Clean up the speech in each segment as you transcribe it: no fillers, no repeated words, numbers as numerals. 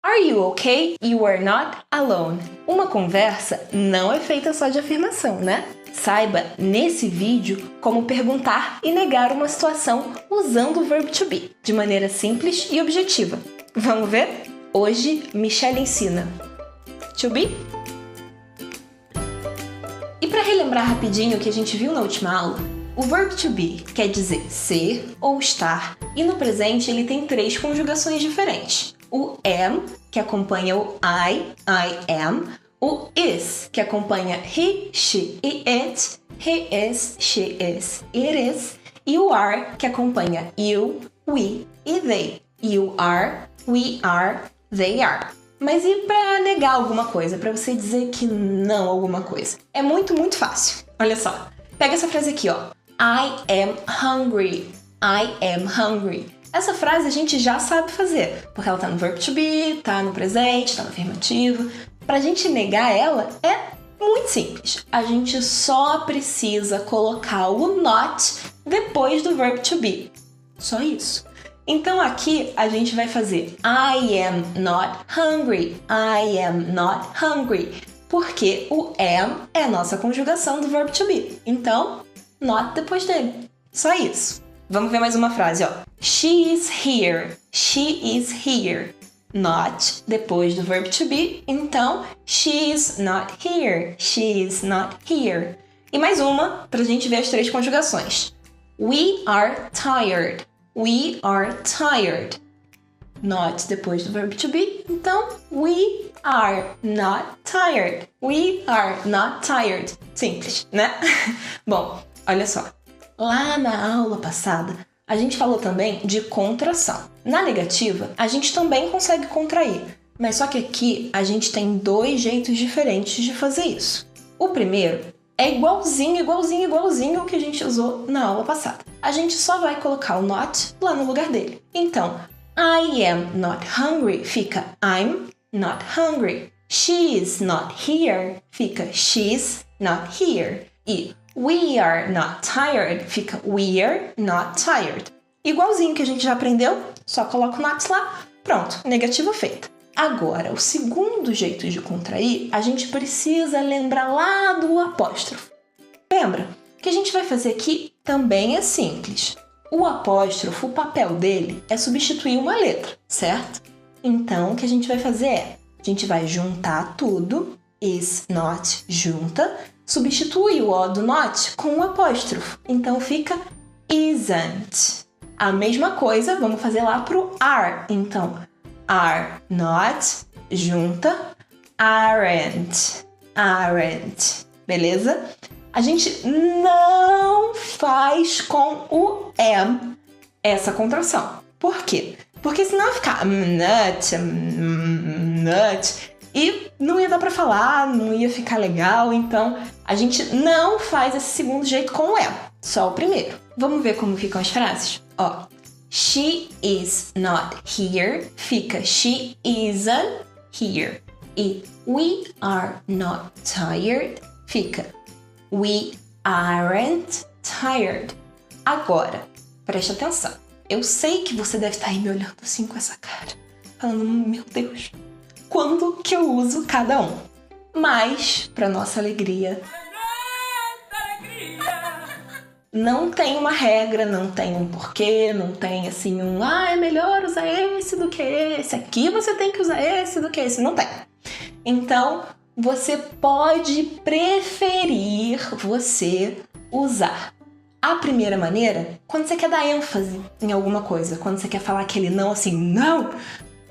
Are you okay? You are not alone. Uma conversa não é feita só de afirmação, né? Saiba, nesse vídeo, como perguntar e negar uma situação usando o verbo to be, de maneira simples e objetiva. Vamos ver? Hoje, Michelle ensina to be. E para relembrar rapidinho o que a gente viu na última aula, o verbo to be quer dizer ser ou estar, e no presente ele tem 3 conjugações diferentes. O am, que acompanha o I am, o is, que acompanha he, she e it, he is, she is, it is, e o are, que acompanha you, we e they. You are, we are, they are. Mas e para negar alguma coisa, para você dizer que não alguma coisa? É muito fácil. Olha só, pega essa frase aqui, ó. I am hungry. I am hungry. Essa frase a gente já sabe fazer, porque ela tá no verbo to be, tá no presente, tá no afirmativo. Pra gente negar ela é muito simples. A gente só precisa colocar o not depois do verbo to be. Só isso. Então aqui a gente vai fazer I am not hungry. I am not hungry. Porque o am é a nossa conjugação do verbo to be. Então, not depois dele. Só isso. Vamos ver mais uma frase, ó. She is here. She is here. Not depois do verbo to be. Então, she is not here. She is not here. E mais uma pra gente ver as 3 conjugações. We are tired. We are tired. Not depois do verbo to be. Então, we are not tired. We are not tired. Simples, né? Bom, olha só. Lá na aula passada, a gente falou também de contração. Na negativa, a gente também consegue contrair, mas só que aqui a gente tem 2 jeitos diferentes de fazer isso. O primeiro é igualzinho ao que a gente usou na aula passada. A gente só vai colocar o not lá no lugar dele. Então, I am not hungry fica I'm not hungry. She is not here fica she's not here. E we are not tired fica we're not tired. Igualzinho que a gente já aprendeu, só coloca o not lá, pronto, negativa feita. Agora, o segundo jeito de contrair, a gente precisa lembrar lá do apóstrofo. Lembra? O que a gente vai fazer aqui também é simples. O apóstrofo, o papel dele é substituir uma letra, certo? Então, o que a gente vai fazer é, a gente vai juntar tudo, is not junta, substitui o O do not com o apóstrofo. Então, fica isn't. A mesma coisa, vamos fazer lá pro are. Então, are not junta, aren't. Beleza? A gente não faz com o am essa contração. Por quê? Porque senão ficar not, e não ia dar pra falar, não ia ficar legal. Então, a gente não faz esse segundo jeito com o am, só o primeiro. Vamos ver como ficam as frases? Ó, she is not here fica she isn't here. E we are not tired fica we aren't tired. Agora, preste atenção. Eu sei que você deve estar aí me olhando assim com essa cara, falando, meu Deus, quando que eu uso cada um? Mas, para nossa alegria, não tem uma regra, não tem um porquê, não tem assim é melhor usar esse do que esse, aqui você tem que usar esse do que esse, não tem. Então, você pode preferir você usar a primeira maneira quando você quer dar ênfase em alguma coisa, quando você quer falar aquele não assim, não!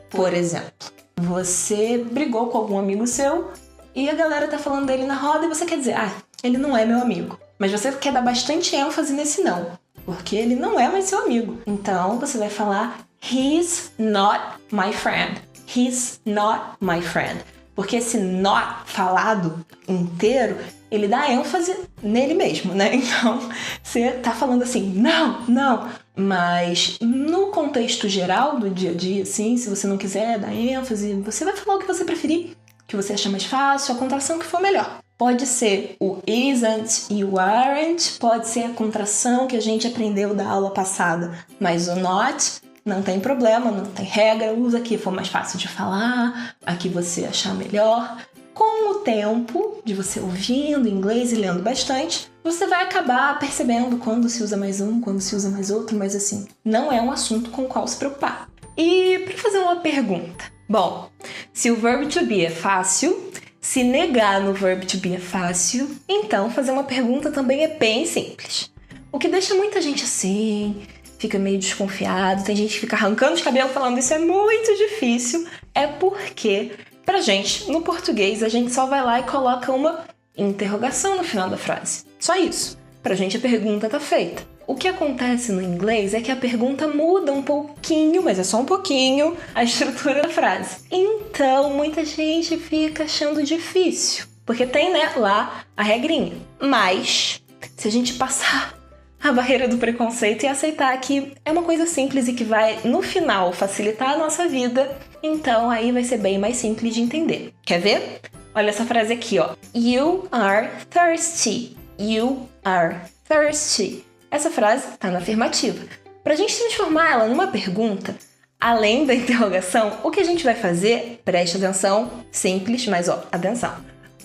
Por exemplo, você brigou com algum amigo seu e a galera tá falando dele na roda e você quer dizer, ele não é meu amigo. Mas você quer dar bastante ênfase nesse não, porque ele não é mais seu amigo. Então, você vai falar he's not my friend. He's not my friend. Porque esse not falado inteiro, ele dá ênfase nele mesmo, né? Então, você tá falando assim, não. Mas no contexto geral do dia a dia, assim, se você não quiser dar ênfase, você vai falar o que você preferir, que você achar mais fácil, a contração que for melhor. Pode ser o isn't e o aren't, pode ser a contração que a gente aprendeu da aula passada, mas o not não tem problema, não tem regra, usa a que for mais fácil de falar, a que você achar melhor. Com o tempo de você ouvindo inglês e lendo bastante, você vai acabar percebendo quando se usa mais um, quando se usa mais outro, mas assim, não é um assunto com o qual se preocupar. E para fazer uma pergunta, bom, se o verb to be é fácil, se negar no verb to be é fácil, então fazer uma pergunta também é bem simples. O que deixa muita gente assim, fica meio desconfiado, tem gente que fica arrancando os cabelos falando isso é muito difícil, é porque, pra gente, no português, a gente só vai lá e coloca uma interrogação no final da frase. Só isso. Pra gente a pergunta tá feita. O que acontece no inglês é que a pergunta muda um pouquinho, mas é só um pouquinho, a estrutura da frase. Então, muita gente fica achando difícil, porque tem, né, lá a regrinha. Mas, se a gente passar a barreira do preconceito e aceitar que é uma coisa simples e que vai, no final, facilitar a nossa vida, então aí vai ser bem mais simples de entender. Quer ver? Olha essa frase aqui, ó. You are thirsty. You are thirsty. Essa frase tá na afirmativa. Pra gente transformar ela numa pergunta, além da interrogação, o que a gente vai fazer, preste atenção, simples, mas ó, atenção.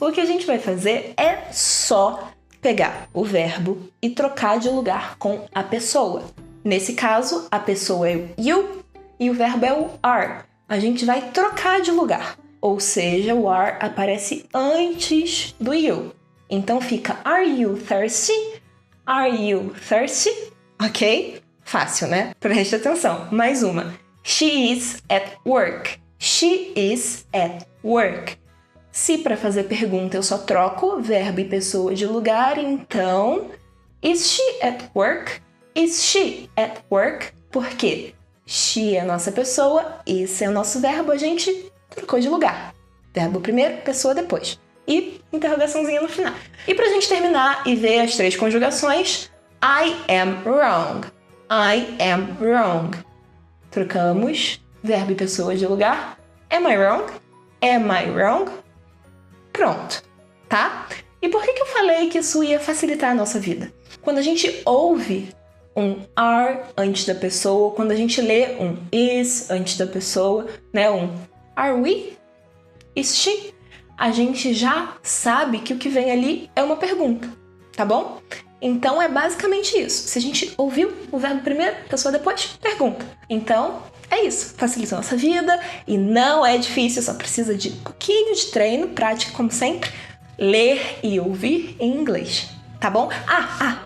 O que a gente vai fazer é só pegar o verbo e trocar de lugar com a pessoa. Nesse caso, a pessoa é o you e o verbo é o are. A gente vai trocar de lugar, ou seja, o are aparece antes do you. Então fica are you thirsty? Are you thirsty? Ok? Fácil, né? Preste atenção. Mais uma. She is at work. She is at work. Se para fazer pergunta eu só troco verbo e pessoa de lugar, então is she at work? Is she at work? Por quê? She é a nossa pessoa, is é o nosso verbo, a gente trocou de lugar. Verbo primeiro, pessoa depois. E interrogaçãozinha no final. E pra gente terminar e ver as 3 conjugações, I am wrong. I am wrong. Trocamos verbo e pessoa de lugar. Am I wrong? Am I wrong? Pronto, tá? E por que eu falei que isso ia facilitar a nossa vida? Quando a gente ouve um are antes da pessoa, quando a gente lê um is antes da pessoa, né? Um are we? Is she? A gente já sabe que o que vem ali é uma pergunta, tá bom? Então é basicamente isso. Se a gente ouviu o verbo primeiro, pessoa depois, pergunta. Então é isso, facilita a nossa vida e não é difícil, só precisa de um pouquinho de treino, prática como sempre, ler e ouvir em inglês, tá bom?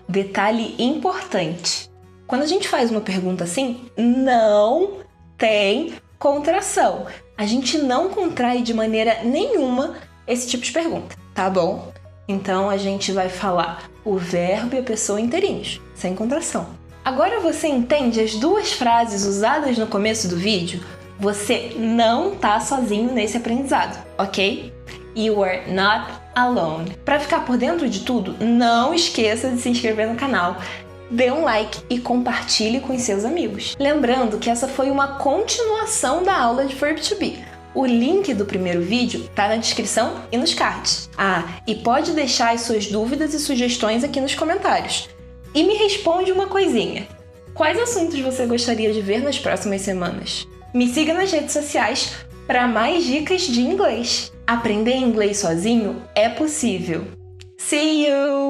Detalhe importante. Quando a gente faz uma pergunta assim, não tem contração. A gente não contrai de maneira nenhuma esse tipo de pergunta, tá bom? Então a gente vai falar o verbo e a pessoa inteirinhos, sem contração. Agora você entende as 2 frases usadas no começo do vídeo? Você não tá sozinho nesse aprendizado, ok? You are not alone. Para ficar por dentro de tudo, não esqueça de se inscrever no canal, dê um like e compartilhe com os seus amigos. Lembrando que essa foi uma continuação da aula de Verb to Be. O link do primeiro vídeo tá na descrição e nos cards. E pode deixar as suas dúvidas e sugestões aqui nos comentários. E me responde uma coisinha. Quais assuntos você gostaria de ver nas próximas semanas? Me siga nas redes sociais para mais dicas de inglês. Aprender inglês sozinho é possível. See you!